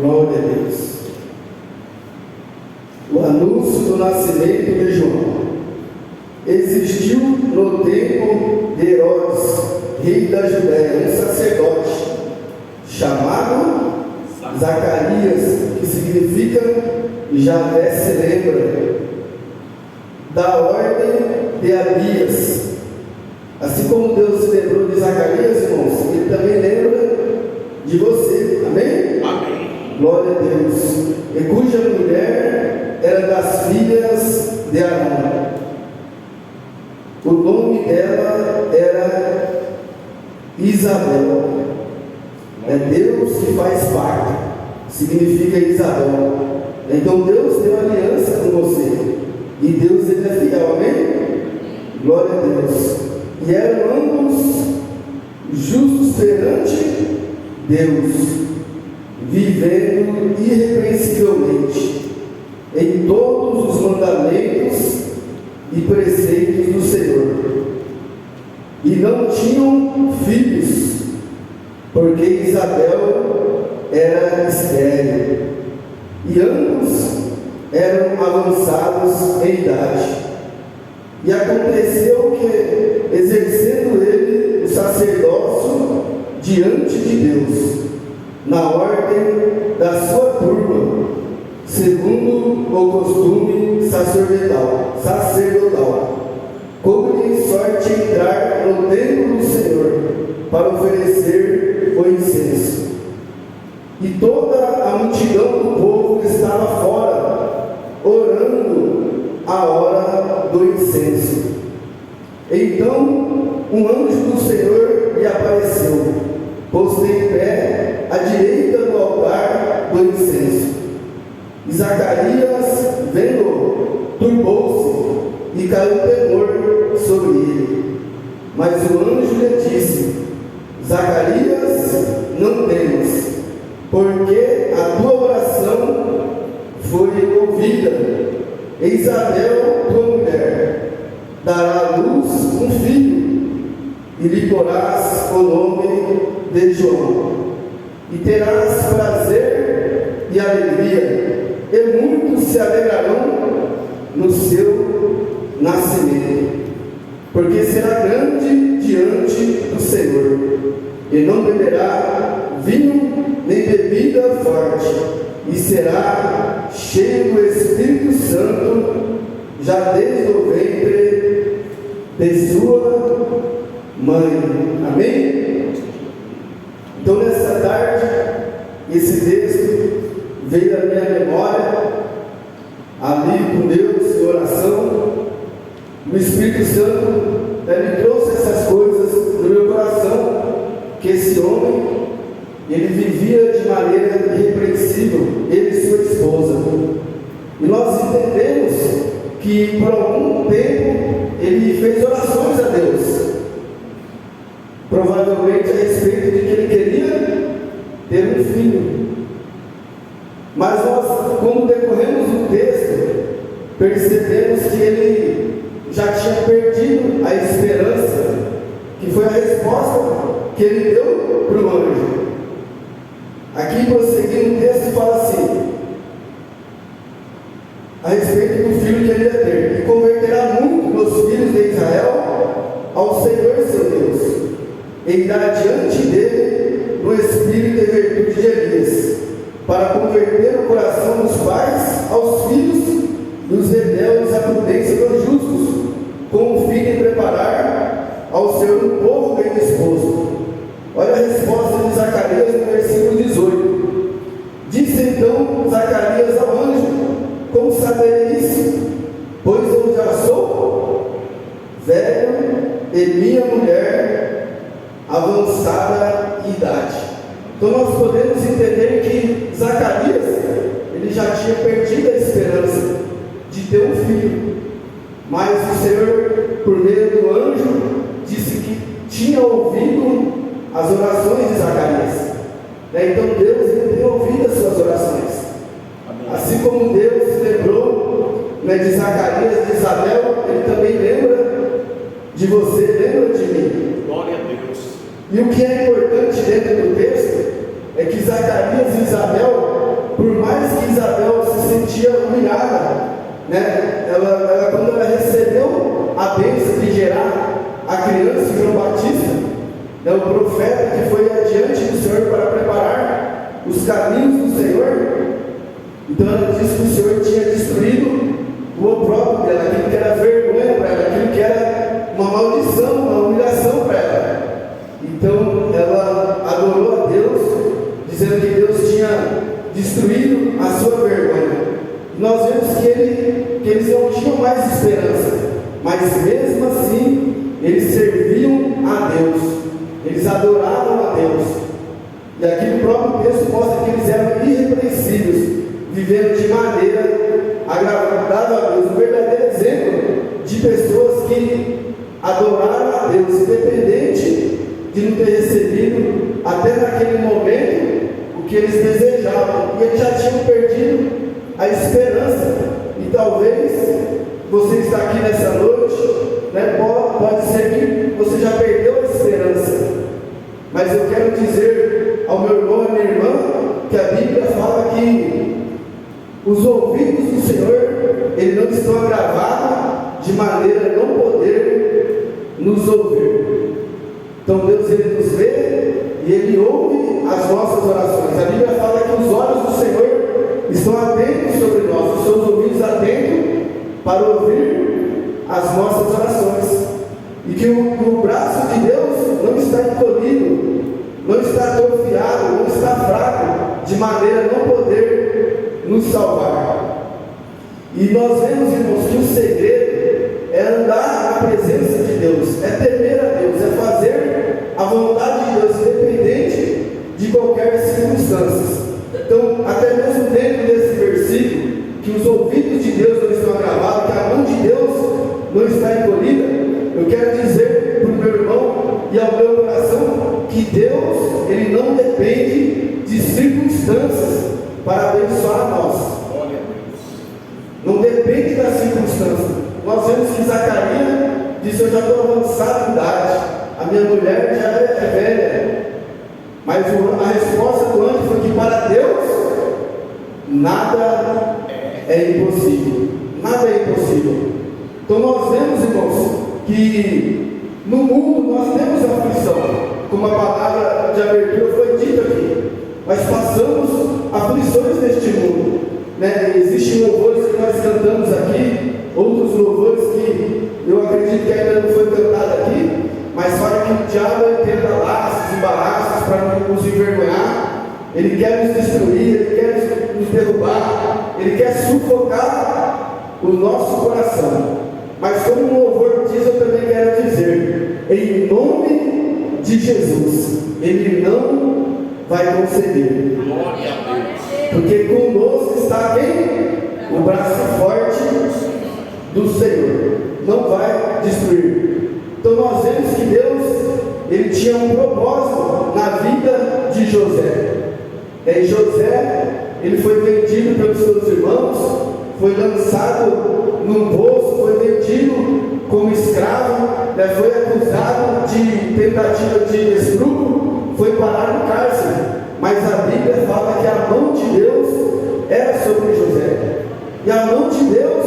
Glória a Deus. O anúncio do nascimento de João existiu no tempo de Herodes, rei da Judéia, um sacerdote chamado Zacarias, que significa Javé se lembra, da ordem de Abias. Assim como Deus se lembrou de Zacarias, irmãos, Ele também lembra de você. Amém? Amém. Glória a Deus. E cuja mulher era das filhas de Arão. O nome dela era Isabel. É Deus que faz parte, significa Isabel. Então Deus deu aliança com você. E Deus, Ele é fiel, amém? Glória a Deus. E eram ambos justos perante Deus, vivendo irrepreensivelmente em todos os mandamentos e preceitos do Senhor. E não tinham filhos, porque Isabel era estéril, e ambos eram avançados em idade. E aconteceu que, exercendo ele o sacerdócio diante de Deus, na ordem da sua turma, segundo o costume sacerdotal, como-lhe sorte entrar no templo do Senhor para oferecer o incenso. E toda a multidão do povo estava fora, orando a hora do incenso. Então um anjo do Senhor lhe apareceu, posto em pé à direita do altar do incenso. E Zacarias, vendo, turbou-se e caiu temor sobre ele. Mas o anjo lhe disse: Zacarias, não temas, porque a tua oração foi ouvida. E Isabel, tua mulher, dará à luz um filho, e lhe porás o nome de João. E terás prazer e alegria, e muitos se alegrarão no seu nascimento, porque será grande diante do Senhor, e não beberá vinho nem bebida forte, e será cheio do Espírito Santo, já desde o ventre de sua mãe. Amém? Então, nessa tarde, esse texto veio à minha memória, ali com Deus, em oração. O Espírito Santo me trouxe essas coisas no meu coração, que esse homem, ele vivia de maneira irrepreensível, ele e sua esposa. E nós entendemos que por algum tempo ele fez orações a Deus, provavelmente a respeito de que ele queria ter um filho. Mas nós, quando decorremos o texto, percebemos que ele já tinha perdido a esperança, que foi a resposta que ele deu para o anjo. Aqui, prosseguindo o texto, fala assim, a respeito do filho que ele ia ter: e converterá muito dos filhos de Israel ao Senhor seu Deus, e irá diante dele no espírito e virtude de Elias, para converter o coração dos pais aos filhos, dos rebeldes à prudência dos justos, com o fim de preparar ao Senhor um povo bem disposto. Olha a resposta de Zacarias no versículo 18. Disse então Zacarias ao anjo: como saberei isso? Pois eu já sou velho e minha mulher avançada em idade. Então nós podemos entender que Zacarias, ele já tinha perdido a esperança de ter um filho, mas o Senhor, por meio do anjo, disse que tinha ouvido as orações de Zacarias. Então Deus, ele tem ouvido as suas orações. Amém. Assim como Deus se lembrou de Zacarias, de Isabel, ele também lembra de você, lembra de mim. Glória a Deus. E o que é importante dentro do texto é que Zacarias e Isabel, né? Quando ela recebeu a bênção de gerar a criança João Batista, né, o profeta que foi adiante do Senhor para preparar os caminhos do Senhor, então ela disse que o Senhor tinha destruído o opróbrio dela, aquilo que era vergonha para ela, aquilo que era uma maldição, uma humilhação para ela. Então ela adorou a Deus, dizendo que Deus tinha destruído a sua vergonha. E nós vemos que eles não tinham mais esperança, mas mesmo assim eles serviam a Deus, eles adoravam a Deus. E aqui no próprio texto mostra que eles eram irrepreensíveis, vivendo de maneira agradável a Deus, um verdadeiro exemplo de pessoas que adoraram a Deus, independente de não ter recebido até naquele momento o que eles desejavam, e eles já tinham perdido a esperança. E talvez você está aqui nessa noite, né, pode ser que você já perdeu a esperança, mas eu quero dizer ao meu irmão e minha irmã que a Bíblia fala que os ouvidos do Senhor, Ele não estão agravados de maneira a não poder nos ouvir. Então Deus, Ele nos vê e Ele ouve as nossas orações. A Bíblia fala que os olhos do Senhor estão atentos sobre nós, os seus ouvidos atentos para ouvir as nossas orações. E que o braço de Deus não está encolhido, não está atrofiado, não está fraco, de maneira a não poder nos salvar. E nós vemos, irmãos, que o segredo é andar na presença de Deus, é temer a Deus, é fazer a vontade de Deus, independente de qualquer circunstância. Então, até mesmo dentro desse versículo, que os ouvidos de Deus não estão agravados, que a mão de Deus não está encolhida, eu quero dizer para o meu irmão e ao meu coração que Deus, Ele não depende de circunstâncias para abençoar a nós. Não depende da circunstância. Nós vemos que Zacarias disse: eu já estou avançado em idade, a minha mulher já é velha. Mas a resposta do anjo foi que para Deus nada é impossível. Nada é impossível. Então nós vemos, irmãos, que no mundo nós temos aflição, como a palavra de abertura foi dita aqui. Nós passamos aflições neste mundo, né? Existem louvores que nós cantamos aqui, outros louvores que eu acredito que ainda não foi cantado aqui, mas fala que o diabo tenta laços, embaraços para nos envergonhar. Ele quer nos destruir, ele quer nos derrubar, ele quer sufocar o nosso coração. Mas como o louvor diz, eu também quero dizer, em nome de Jesus, Ele não vai conceder. Porque conosco está quem? O braço forte do Senhor. Não vai destruir. Então nós vemos que Deus, Ele tinha um propósito na vida de José. E José, ele foi vendido pelos seus irmãos, foi lançado num poço, foi vendido como escravo, né, foi acusado de tentativa de estupro, foi parar no cárcere. Mas a Bíblia fala que a mão de Deus era sobre José. E a mão de Deus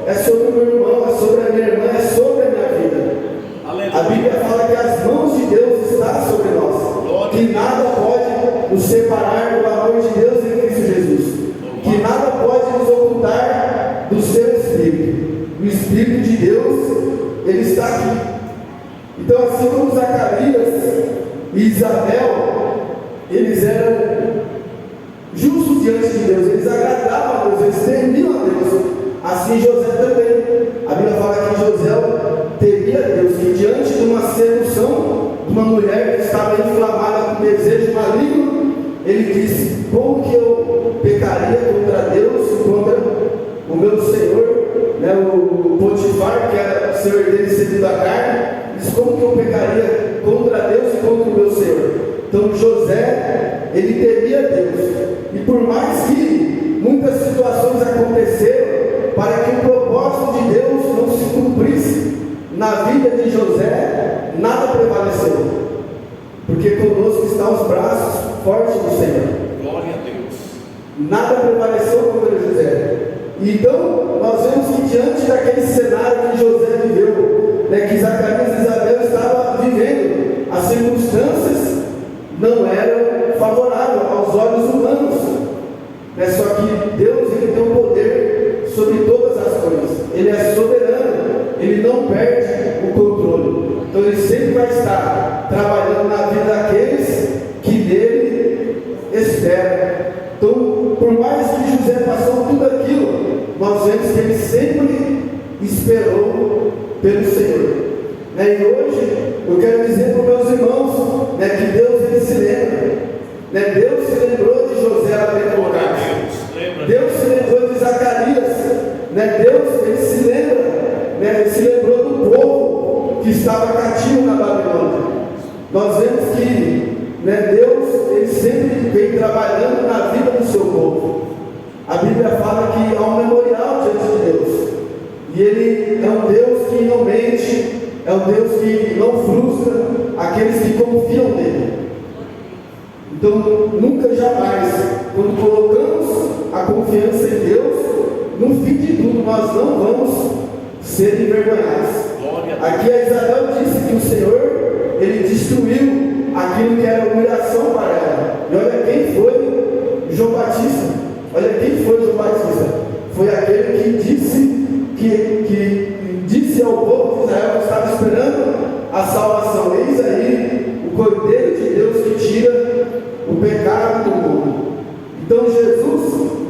é sobre o meu irmão, é sobre a minha irmã, é sobre a minha vida. Aleluia. A Bíblia fala que as mãos de Deus estão sobre nós, que nada pode nos separar do amor de Deus em Cristo Jesus, que nada pode nos ocultar do seu Espírito. O Espírito de Deus, Ele está aqui. Então, assim como Zacarias e Isabel, eles eram justos diante de Deus, eles agradavam a Deus, eles temiam a Deus. Assim José também. A Bíblia fala que José temia a Deus, que diante de uma sedução de uma mulher que estava inflamada com desejo maligno, ele disse: como que eu pecaria contra Deus e contra o meu Senhor, né, o Potifar, que era o senhor dele segundo a carne? Disse: como que eu pecaria contra Deus e contra o meu Senhor? Então José, ele temia a Deus. E por mais que muitas situações aconteceram para que o propósito de Deus não se cumprisse na vida de José, nada prevaleceu. Porque conosco estão os braços fortes do Senhor. Glória a Deus. Nada prevaleceu contra José. Então, nós vemos que diante daquele cenário que José viveu, né, que Zacarias e Isabel estavam vivendo, as circunstâncias não eram favoráveis aos olhos humanos, né? Só que Deus, ele tem o poder sobre todas as coisas, ele é soberano, ele não perde o controle, então ele sempre vai estar trabalhando na vida daqueles que nele esperam. Então, por mais que José passou tudo aquilo, nós vemos que ele sempre esperou pelo Senhor, né? E hoje eu quero dizer para os meus irmãos, né, que Deus, ele se lembra, né? Deus se lembrou de José lá dentro do lugar, Deus se lembrou de Zacarias, né? Deus, ele se lembra, né? Ele se lembrou do povo que estava cativo na Babilônia. Nós vemos que, né, Deus, ele sempre vem trabalhando na vida do seu povo. A Bíblia fala que há um memorial diante de Deus, e ele é um Deus que não mente, é um Deus que não frustra aqueles que confiam nele. Então, nunca jamais, quando colocamos a confiança em Deus, no fim de tudo nós não vamos ser envergonhados. Aqui a Isabel disse que o Senhor, ele destruiu aquilo que era humilhação para ela. E olha quem foi João Batista. Olha quem foi João Batista. Foi aquele que disse ao povo de Israel que estava esperando a salvação. Eis aí o Cordeiro de Deus que tira o pecado do mundo. Então Jesus,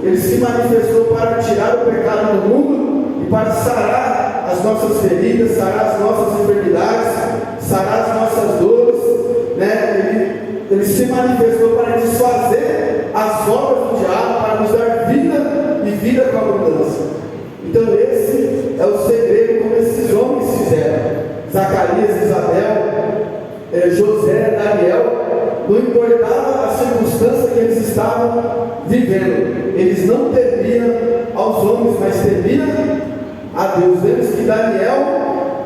ele se manifestou para tirar o pecado do mundo e para sarar as nossas feridas, sarar as nossas enfermidades, sarar as nossas dores, né? Ele se manifestou para desfazer as obras do diabo, para nos dar vida e vida com abundância. Então esse é o segredo como esses homens fizeram. Zacarias, Isabel, José, Daniel, não importava a circunstância que eles estavam vivendo, eles não temiam aos homens, mas temiam a Deus. Vemos que Daniel,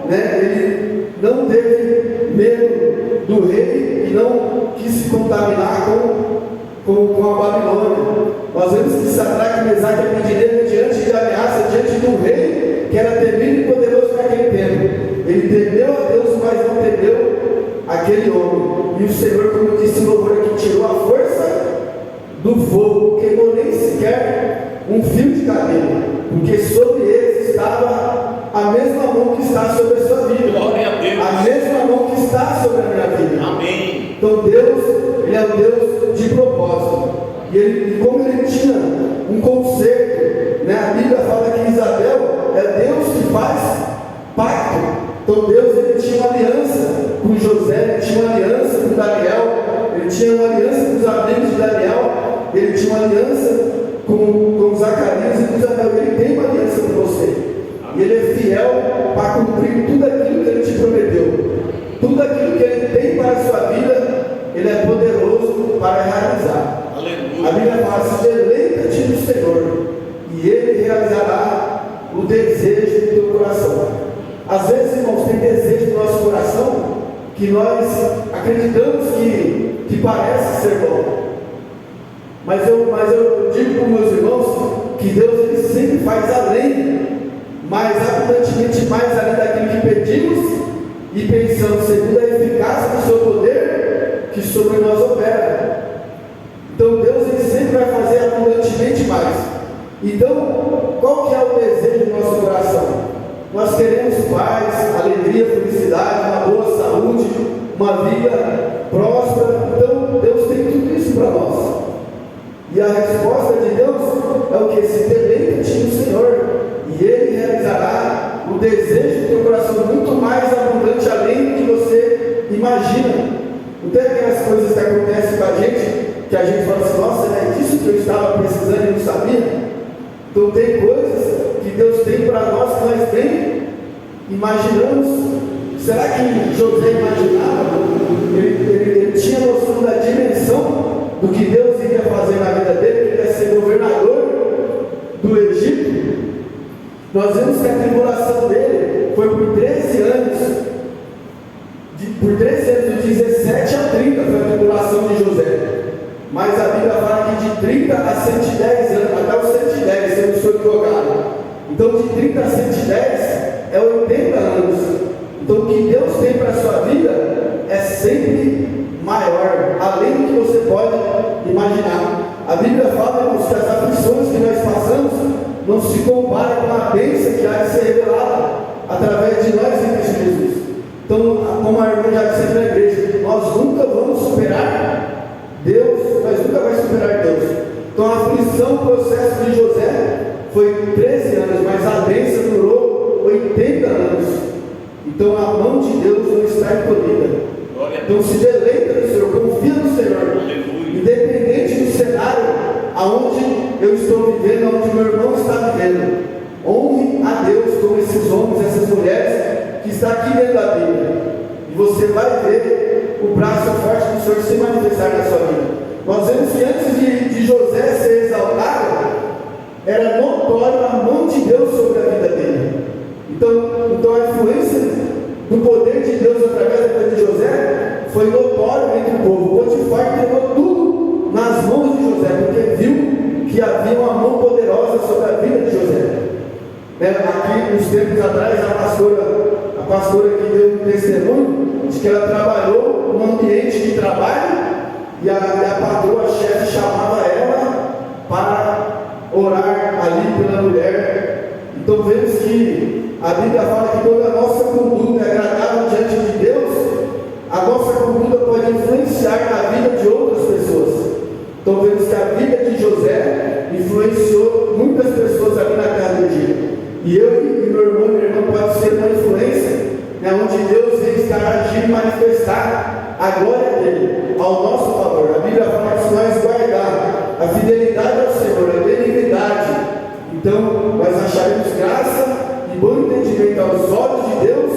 né, ele não teve medo do rei e não quis se contaminar com a Babilônia. Nós vemos que Sadraque, Mesaque e Abednego, diante de ameaça, diante do rei, que era temido e poderoso naquele tempo, ele temeu a Deus, mas não temeu aquele homem. E o Senhor, como disse o louvor aqui, tirou a força do fogo, queimou nem sequer um fio de cabelo, porque sobre eles estava a mesma mão que está sobre a sua vida. Glória a Deus. A mesma mão que está sobre a minha vida. Amém. Então Deus, ele é um Deus de propósito. E como ele tinha um conserto, né? A Bíblia fala que Isabel é Deus que faz pacto. Então Deus, ele tinha uma aliança com José, ele tinha uma aliança com Daniel, ele tinha uma aliança com os amigos de Daniel, ele tinha uma aliança com Zacarias e com Isabel. Ele tem uma aliança com você, e ele é fiel para cumprir tudo aquilo que ele te prometeu. Tudo aquilo que ele tem para a sua vida, ele é poderoso para realizar. Aleluia. A Bíblia fala: deleita-te no Senhor, e ele realizará o desejo do teu coração. Às vezes, irmãos, tem desejo no nosso coração que nós acreditamos que parece ser bom. Mas eu digo para os meus irmãos que Deus, ele sempre faz além, mais abundantemente mais além daquilo que pedimos e pensamos, segundo a eficácia do seu poder que sobre nós opera. Então Deus, ele sempre vai fazer abundantemente mais. Então, qual que é o desejo do nosso coração? Nós queremos paz, alegria, felicidade, uma boa saúde, uma vida próspera. Então Deus tem tudo isso para nós. E a resposta de Deus é o que? Se deleita-te no Senhor, e Ele realizará o desejo do teu coração muito mais abundante além do que você imagina. Não tem aquelas coisas que acontecem com a gente, que a gente fala assim: nossa, é disso que eu estava precisando e não sabia. Então tem coisas que Deus tem para nós que nós nem imaginamos. Será que José imaginava? Ele tinha noção da dimensão do que Deus iria fazer na vida dele, que ele ia ser governador do Egito. Nós vemos que a tribulação dele foi por 13 anos. Por 13 anos, de 17 a 30 foi a tribulação de José. Mas a Bíblia fala que de 30 a 110 anos, até os 110, se eu não estou equivocado, Então, de 30 a 110 é 80 anos. Então, o que Deus tem para a sua vida é sempre maior, além do que você pode imaginar. A Bíblia fala, irmãos, que as aflições que nós passamos não se comparam com a bênção que há de ser revelada através de nós em Cristo Jesus. Então, como a irmã já disse na igreja, nós nunca vamos superar Deus, nós nunca vamos superar Deus. Então, a aflição, o processo de José foi 13 anos, mas a bênção durou 80 anos. Então, a mão de Deus não está encolhida. Então, se deleita no Senhor, confia no Senhor. Independente do cenário aonde eu estou vivendo, aonde meu irmão está vivendo, honre a Deus como esses homens, essas mulheres que está aqui dentro da Bíblia, e você vai ver o braço forte do Senhor se manifestar na sua vida. Nós vemos que antes de José ser exaltado, era notório a mão de Deus sobre a vida dele. Então a influência do poder de Deus através da vida de José foi notório entre o povo. Potifar entregou tudo nas mãos de José, porque viu que havia uma mão poderosa sobre a vida de José. Aqui, uns tempos atrás, a pastora que deu um testemunho de que ela trabalhou num ambiente de trabalho e a patroa, a chefe, chamava ela para orar ali pela mulher. Então vemos que a Bíblia fala que toda a nossa conduta é agradável diante de Deus. A nossa conduta pode influenciar na vida de outras pessoas. Então vemos que a vida de José influenciou muitas pessoas ali na terra do Egito. E eu e meu irmão e minha irmã pode ser uma influência, onde Deus vem estar agindo e manifestar a glória dele ao nosso favor. A Bíblia fala que se nós guardar a fidelidade ao Senhor, a benignidade, então nós acharemos graça e bom entendimento aos olhos de Deus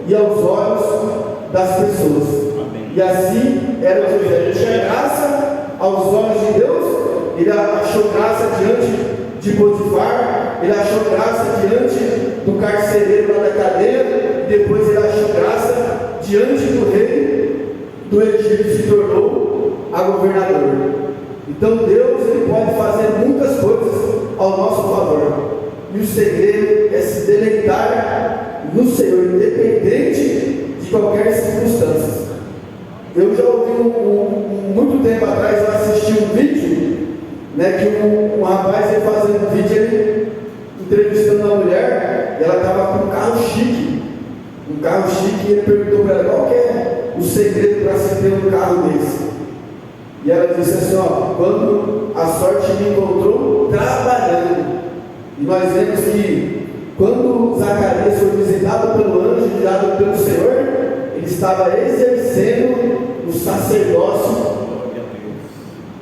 e aos olhos das pessoas. Amém. E assim era José. Ele tinha graça aos olhos de Deus, ele achou graça diante de Potifar, ele achou graça diante do carcereiro lá da cadeia, e depois ele achou graça diante do rei do Egito, se tornou a governador. Então Deus, ele pode fazer muitas coisas ao nosso favor, e o segredo é se deleitar no Senhor, independente de qualquer circunstância. Eu já ouvi muito tempo atrás, eu assisti um vídeo, que um rapaz ia fazendo um vídeo, ele entrevistando uma mulher, e ela estava com um carro chique, e ele perguntou para ela qual que é o segredo para se ter um carro desse. E ela disse assim, quando a sorte me encontrou trabalhando. E nós vemos que quando Zacarias foi visitado pelo anjo enviado pelo Senhor, ele estava exercendo o sacerdócio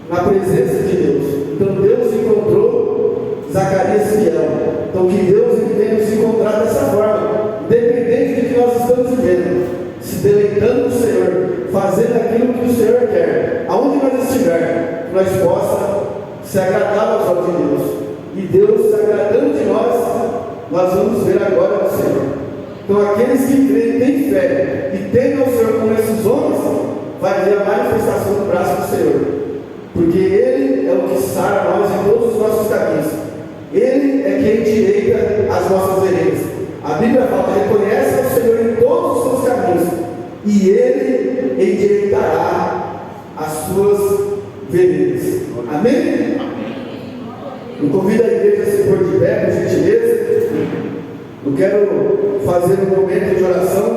na presença de Deus. Então Deus encontrou Zacarias fiel. Então que Deus venha nos encontrar dessa forma, independente do que nós estamos vivendo, se deleitando no Senhor, fazendo aquilo que o Senhor quer, aonde nós estiver, que nós possa se agradar aos olhos de Deus. E Deus se agradando de nós vamos ver a glória do Senhor. Então aqueles que creem, têm fé e temem ao Senhor como esses homens, vai ver a manifestação do braço do Senhor, porque Ele é o que sara nós em todos os nossos caminhos. Ele é quem endireita as nossas veredas. A Bíblia fala, reconhece o Senhor em todos os seus caminhos, e Ele endireitará as suas veredas. Amém? Eu convido a igreja a se pôr de pé, por gentileza. Eu quero fazer um momento de oração,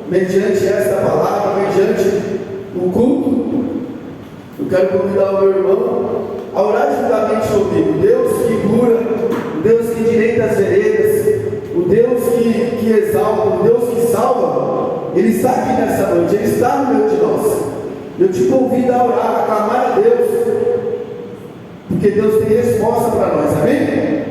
mediante esta palavra, mediante o culto. Eu quero convidar o meu irmão a orar juntamente comigo. Deus que cura, o Deus que endireita as veredas, o Deus que exalta, o Deus que salva, Ele está aqui nessa noite, Ele está no meio de nós. Eu te convido a orar, a clamar a Deus, porque Deus tem resposta para nós, amém?